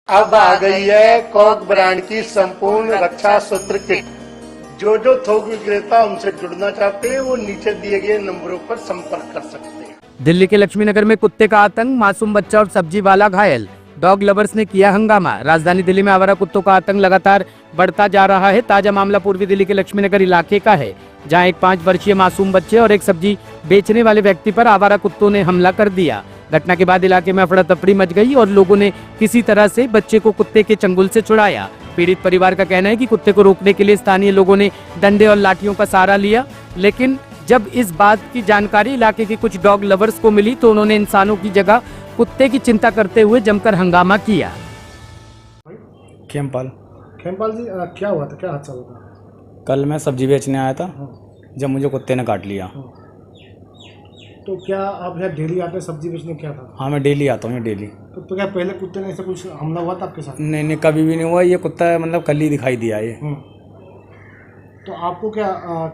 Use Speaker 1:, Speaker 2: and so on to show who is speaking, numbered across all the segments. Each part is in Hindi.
Speaker 1: अब आ गई है कॉक ब्रांड की संपूर्ण रक्षा सूत्र किट। जो थोक विक्रेता उनसे जुड़ना चाहते हैं वो नीचे दिए गए नंबरों पर संपर्क कर सकते हैं।
Speaker 2: दिल्ली के लक्ष्मीनगर में कुत्ते का आतंक, मासूम बच्चा और सब्जी वाला घायल। डॉग लवर्स ने किया हंगामा। राजधानी दिल्ली में आवारा कुत्तों का आतंक लगातार बढ़ता जा रहा है। ताजा मामला पूर्वी दिल्ली के लक्ष्मीनगर इलाके का है, जहां एक 5 वर्षीय मासूम बच्चे और एक सब्जी बेचने वाले व्यक्ति पर आवारा कुत्तों ने हमला कर दिया। घटना के बाद इलाके में अफरा तफरी मच गई और लोगों ने किसी तरह से बच्चे को कुत्ते के चंगुल से छुड़ाया। पीड़ित परिवार का कहना है कि कुत्ते को रोकने के लिए स्थानीय लोगों ने डंडे और लाठियों का सहारा लिया, लेकिन जब इस बात की जानकारी इलाके के कुछ डॉग लवर्स को मिली तो उन्होंने इंसानों की जगह कुत्ते की चिंता करते हुए जमकर हंगामा किया।
Speaker 3: खेमपाल
Speaker 1: जी, क्या हुआ था, क्या हादसा हुआ था?
Speaker 3: कल मैं सब्जी बेचने आया था, जब मुझे कुत्ते ने काट लिया।
Speaker 1: तो क्या आप यहाँ डेली आते सब्जी बेचने? क्या था?
Speaker 3: हाँ, मैं डेली आता हूँ डेली।
Speaker 1: तो क्या पहले कुत्ते ने ऐसा कुछ हमला हुआ था आपके साथ?
Speaker 3: नहीं, कभी भी नहीं हुआ। ये कुत्ता मतलब कल ही दिखाई दिया ये।
Speaker 1: तो आपको क्या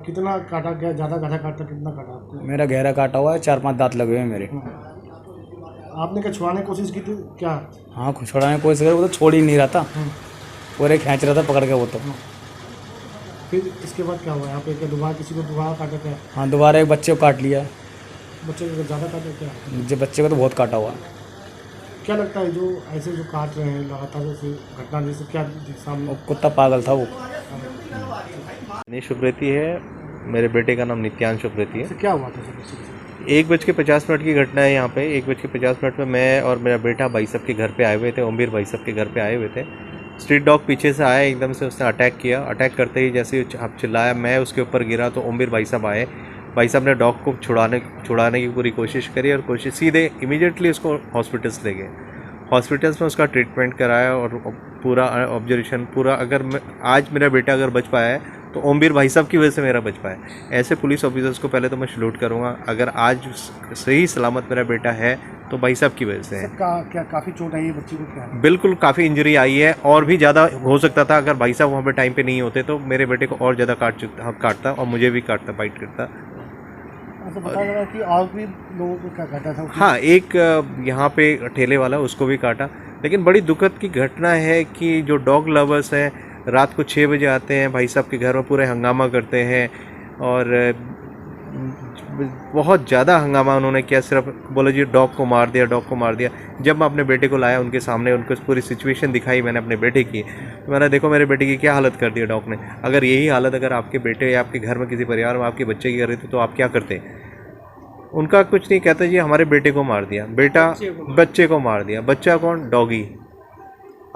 Speaker 1: कितना काटा? क्या ज़्यादा गहरा काटा? कितना काटा आपको?
Speaker 3: मेरा गहरा काटा हुआ है, 4-5 दांत लगे हुए हैं मेरे।
Speaker 1: आपने क्या छुड़ाने की कोशिश की थी क्या?
Speaker 3: हाँ, छुड़ाने की कोशिश कर, वो तो छोड़ ही नहीं रहा था, पूरे खींच रहा था पकड़ के वो तो।
Speaker 1: फिर इसके बाद क्या हुआ यहाँ पे? क्या दोबारा किसी को दोबारा काटा क्या?
Speaker 3: हाँ, दोबारा एक बच्चे को काट लिया।
Speaker 1: बच्चे को ज़्यादा काटा क्या?
Speaker 3: मुझे बच्चे को तो बहुत काटा हुआ।
Speaker 1: क्या लगता है जो ऐसे जो काट रहे हैं लगातार ऐसे घटना, जैसे क्या सामने?
Speaker 3: कुत्ता पागल था वो।
Speaker 4: शुभ्रति है, मेरे बेटे का नाम नित्यांश शुभ्रति है।
Speaker 1: क्या हुआ था सर?
Speaker 4: 1:50 की घटना है यहाँ पे। 1:50 में मैं और मेरा बेटा भाई साहब के घर पे आए हुए थे, ओमवीर भाई साहब के घर पे आए हुए थे। स्ट्रीट डॉग पीछे से आया, एकदम से उसने अटैक किया। अटैक करते ही जैसे आप चिल्लाया, मैं उसके ऊपर गिरा तो ओमवीर भाई साहब आए। भाई साहब ने डॉग को छुड़ाने की पूरी कोशिश करी और सीधे इमीडिएटली उसको हॉस्पिटल्स ले गए। हॉस्पिटल्स में उसका ट्रीटमेंट कराया और पूरा ऑब्जर्वेशन पूरा। अगर आज मेरा बेटा अगर बच पाया है तो ओमवीर भाई साहब की वजह से मेरा बच पाया। ऐसे पुलिस ऑफिसर्स को पहले तो मैं सैल्यूट करूंगा। अगर आज सही सलामत मेरा बेटा है तो भाई साहब की वजह से है।
Speaker 1: क्या काफ़ी चोट आई है बच्ची को? क्या है?
Speaker 4: बिल्कुल, काफ़ी इंजरी आई है और भी ज़्यादा हो सकता था। अगर भाई साहब वहाँ पे टाइम पे नहीं होते तो मेरे बेटे को और ज़्यादा काटता और मुझे भी काटता, बाइट करता।
Speaker 1: ऐसा बताया गया कि और भी लोगों को क्या काटा था?
Speaker 4: हाँ, एक यहाँ पे ठेले वाला, उसको भी काटा। लेकिन बड़ी दुखद की घटना है कि जो डॉग लवर्स हैं रात को 6 बजे आते हैं भाई साहब के घर में, पूरे हंगामा करते हैं और बहुत ज़्यादा हंगामा उन्होंने किया। सिर्फ बोला जी डॉग को मार दिया, डॉग को मार दिया। जब मैं अपने बेटे को लाया उनके सामने, उनको पूरी सिचुएशन दिखाई मैंने अपने बेटे की, तो मैंने देखो मेरे बेटे की क्या हालत कर दी डॉग ने। अगर यही हालत अगर आपके बेटे या आपके घर में किसी परिवार में आपके बच्चे की कर रही थी तो आप क्या करते? उनका कुछ नहीं कहता जी हमारे बेटे को मार दिया, बच्चे को मार दिया। बच्चा कौन? डॉगी।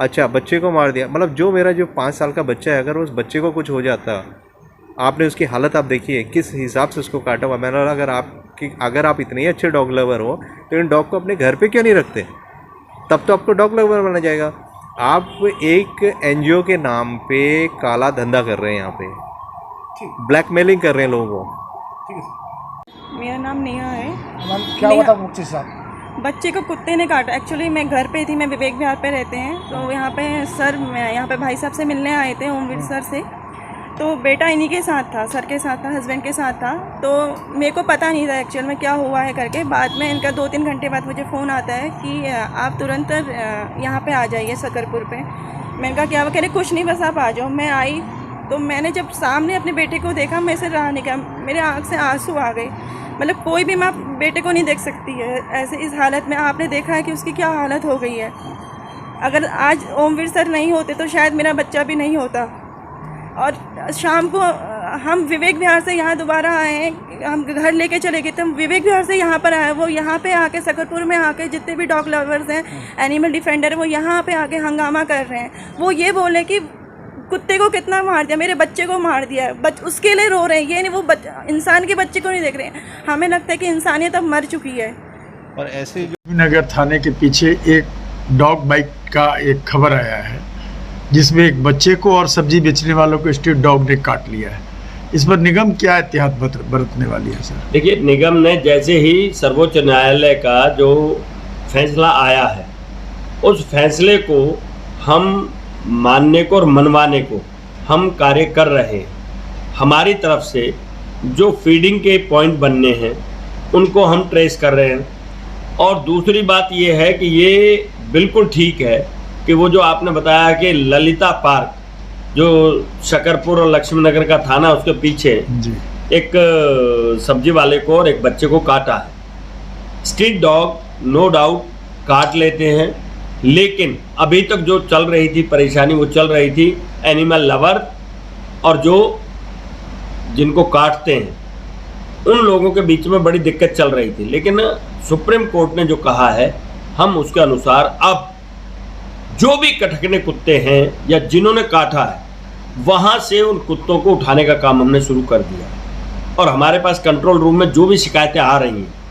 Speaker 4: अच्छा, बच्चे को मार दिया। मतलब जो मेरा जो 5 साल का बच्चा है, अगर उस बच्चे को कुछ हो जाता, आपने उसकी हालत आप देखिए किस हिसाब से उसको काटा हुआ। मैंने अगर आप इतने ही अच्छे डॉग लवर हो तो इन डॉग को अपने घर पे क्यों नहीं रखते? तब तो आपको डॉग लवर बना जाएगा। आप एक NGO के नाम पे काला धंधा कर रहे हैं, यहाँ पे ब्लैकमेलिंग कर रहे हैं लोगों को।
Speaker 1: ठीक है,
Speaker 5: मेरा नाम नेहा है।
Speaker 1: क्या हुआ था बच्चे के साथ?
Speaker 5: बच्चे को कुत्ते ने काटा। एक्चुअली मैं घर पे थी, मैं विवेक विहार पे रहते हैं, तो यहाँ पे सर यहाँ पे भाई साहब से मिलने आए थे, ओमवीर सर से। तो बेटा इन्हीं के साथ था, सर के साथ था, हस्बैंड के साथ था। तो मेरे को पता नहीं था एक्चुअल में क्या हुआ है करके। बाद में इनका 2-3 घंटे बाद मुझे फ़ोन आता है कि आप तुरंत यहाँ पे आ जाइए सकरपुर पे। मैंने कहा क्या हुआ? कह रहे कुछ नहीं, बस आप आ जाओ। मैं आई तो मैंने जब सामने अपने बेटे को देखा, मैं से रहा नहीं गया, मेरे आँख से आंसू आ गए। मतलब कोई भी माँ बेटे को नहीं देख सकती है ऐसे इस हालत में। आपने देखा है कि उसकी क्या हालत हो गई है। अगर आज ओमवीर सर नहीं होते तो शायद मेरा बच्चा भी नहीं होता। और शाम को हम विवेक विहार से यहाँ दोबारा आए हैं, हम घर लेके चले गए थे। हम विवेक विहार से यहाँ पर आए, वो यहाँ पे आके सकरपुर में आके जितने भी डॉग लवर्स हैं, एनिमल डिफेंडर, वो यहाँ पे आके हंगामा कर रहे हैं। वो ये बोले कि कुत्ते को कितना मार दिया, मेरे बच्चे को मार दिया। उसके लिए रो रहे हैं, ये नहीं वो इंसान के बच्चे को नहीं देख रहे हैं। हमें लगता है कि इंसानियत अब मर चुकी है।
Speaker 4: और ऐसे
Speaker 6: नगर थाने के पीछे एक डॉग बाइट का एक खबर आया है, जिसमें एक बच्चे को और सब्जी बेचने वालों को स्ट्रीट डॉग ने काट लिया है। इस पर निगम क्या एहतियात बरतने वाली है सर?
Speaker 7: देखिए, निगम ने जैसे ही सर्वोच्च न्यायालय का जो फैसला आया है, उस फैसले को हम मानने को और मनवाने को हम कार्य कर रहे हैं। हमारी तरफ से जो फीडिंग के पॉइंट बनने हैं उनको हम ट्रेस कर रहे हैं। और दूसरी बात ये है कि ये बिल्कुल ठीक है कि वो जो आपने बताया कि ललिता पार्क जो शकरपुर और लक्ष्मी नगर का थाना उसके पीछे
Speaker 6: जी
Speaker 7: एक सब्जी वाले को और एक बच्चे को काटा है। स्ट्रीट डॉग नो डाउट काट लेते हैं, लेकिन अभी तक जो चल रही थी परेशानी वो चल रही थी एनिमल लवर और जो जिनको काटते हैं उन लोगों के बीच में बड़ी दिक्कत चल रही थी। लेकिन सुप्रीम कोर्ट ने जो कहा है हम उसके अनुसार अब जो भी कटकने कुत्ते हैं या जिन्होंने काटा है वहाँ से उन कुत्तों को उठाने का काम हमने शुरू कर दिया और हमारे पास कंट्रोल रूम में जो भी शिकायतें आ रही हैं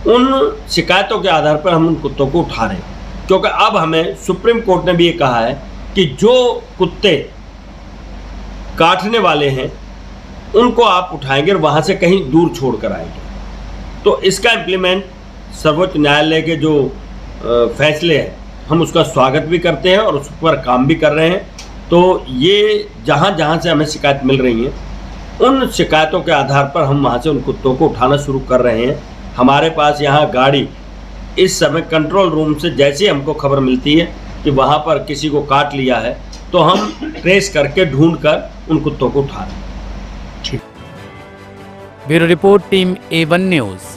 Speaker 7: उन शिकायतों के आधार पर हम उन कुत्तों को उठा रहे हैं, क्योंकि अब हमें सुप्रीम कोर्ट ने भी ये कहा है कि जो कुत्ते काटने वाले हैं उनको आप उठाएंगे और वहाँ से कहीं दूर छोड़ कर आएंगे। तो इसका इम्प्लीमेंट सर्वोच्च न्यायालय के जो फैसले हैं हम उसका स्वागत भी करते हैं और उस पर काम भी कर रहे हैं। तो ये जहाँ जहाँ से हमें शिकायत मिल रही है उन शिकायतों के आधार पर हम वहाँ से उन कुत्तों को उठाना शुरू कर रहे हैं। हमारे पास यहाँ गाड़ी इस समय कंट्रोल रूम से जैसे हमको खबर मिलती है कि वहाँ पर किसी को काट लिया है तो हम ट्रेस करके ढूंढ कर उन कुत्तों को उठा रहे हैं।
Speaker 2: Bureau report team A1 news.